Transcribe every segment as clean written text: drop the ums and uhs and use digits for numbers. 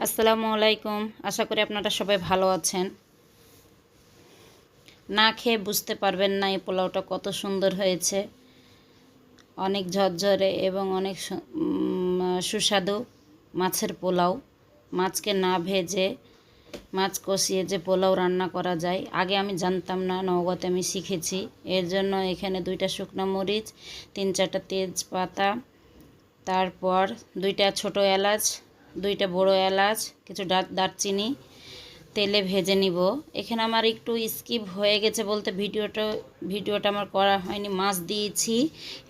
আসসালামু আলাইকুম। আশা করি আপনারা সবাই ভালো আছেন। না খেয়ে বুঝতে পারবেন না এই পোলাওটা কত সুন্দর হয়েছে। অনেক ঝরঝরে এবং অনেক সুস্বাদু মাছের পোলাও। মাছকে না ভেজে মাছ কষিয়ে যে পোলাও রান্না করা যায়, আগে আমি জানতাম না, নওগাঁতে আমি শিখেছি। এর জন্য এখানে 2টা শুকনো মরিচ, 3-4টা তেজপাতা, তারপর 2টা ছোট এলাচ, 2টা বড় এলাচ, কিছু দারচিনি তেলে ভেজে নিব। এখানে আমার একটু স্কিপ হয়ে গেছে বলতে ভিডিওটা আমার করা হয়নি। মাছ দিয়েছি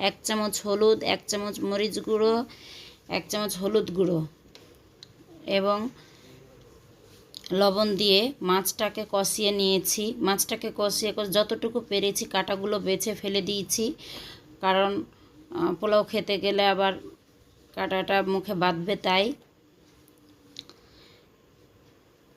1 চামচ হলুদ, 1 চামচ মরিচ গুঁড়ো, 1 চামচ হলুদ গুঁড়ো এবং লবণ দিয়ে মাছটাকে কষিয়ে নিয়েছি। মাছটাকে কষিয়ে যতটুকু পেরেছি কাঁটাগুলো বেছে ফেলে দিয়েছি, কারণ পোলাও খেতে গেলে আবার কাঁটাটা মুখে বাঁধবে, তাই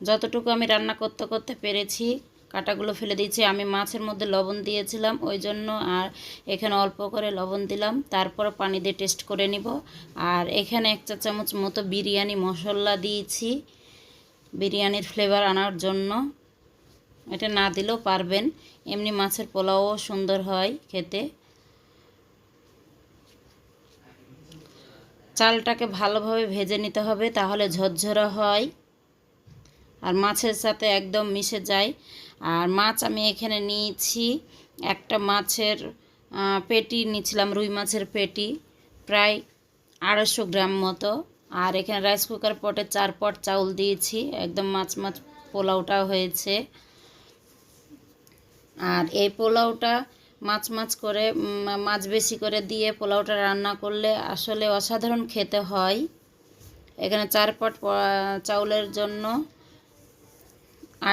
যতটুকু আমি রান্না করতে করতে পেরেছি কাঁটাগুলো ফেলে দিয়েছি। আমি মাছের মধ্যে লবণ দিয়েছিলাম ওই জন্য, আর এখানে অল্প করে লবণ দিলাম, তারপর পানি দিয়ে টেস্ট করে নিব। আর এখানে 1 চা চামচ মতো বিরিয়ানি মশলা দিয়েছি, বিরিয়ানির ফ্লেভার আনার জন্য। এটা না দিলেও পারবেন, এমনি মাছের পোলাও সুন্দর হয় খেতে। চালটাকে ভালোভাবে ভেজে নিতে হবে, তাহলে ঝরঝরা হয় আর মাছের সাথে একদম মিশে যায়। আর মাছ আমি এখানে নিয়েছি, একটা মাছের পেটি নিয়েছিলাম, রুই মাছের পেটি, প্রায় 250 গ্রাম মতো। আর এখানে রাইস কুকার পটে 4 পট চাউল দিয়েছি, একদম মাছ পোলাওটা হয়েছে। আর এই পোলাওটা মাছ করে মাছ বেশি করে দিয়ে পোলাওটা রান্না করলে আসলে অসাধারণ খেতে হয়। এখানে 4 পট চাউলের জন্য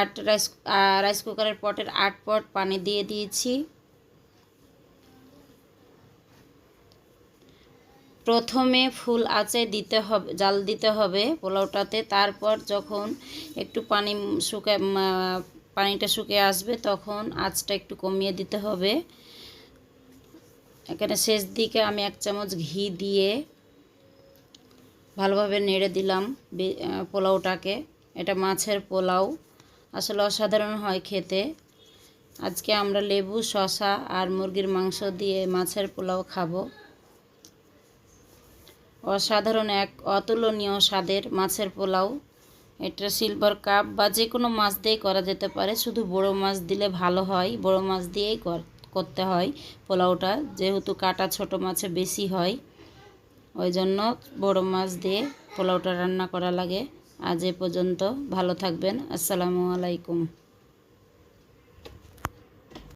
8 রাইস কুকারের পটের 8 পট পানি দিয়ে দিয়েছি। প্রথমে ফুল আঁচে দিতে হবে, জাল দিতে হবে পোলাওটাতে। তারপর যখন একটু পানিটা শুকিয়ে আসবে তখন আঁচটা একটু কমিয়ে দিতে হবে। এখানে শেষ দিকে আমি 1 চামচ ঘি দিয়ে ভালোভাবে নেড়ে দিলাম পোলাওটাকে। এটা মাছের পোলাও, আসলে অসাধারণ হয় খেতে। আজকে আমরা লেবু, শসা আর মুরগির মাংস দিয়ে মাছের পোলাও খাবো। অসাধারণ এক অতুলনীয় স্বাদের মাছের পোলাও। এটা সিলভার কাপ বা যে কোনো মাছ দিয়েই করা যেতে পারে, শুধু বড় মাছ দিলে ভালো হয়। বড় মাছ দিয়েই করতে হয় পোলাওটা, যেহেতু কাটা ছোট মাছে বেশি হয়, ওই জন্য বড় মাছ দিয়ে পোলাওটা রান্না করা লাগে। আজ এ পর্যন্ত, ভালো থাকবেন। আসসালামু আলাইকুম।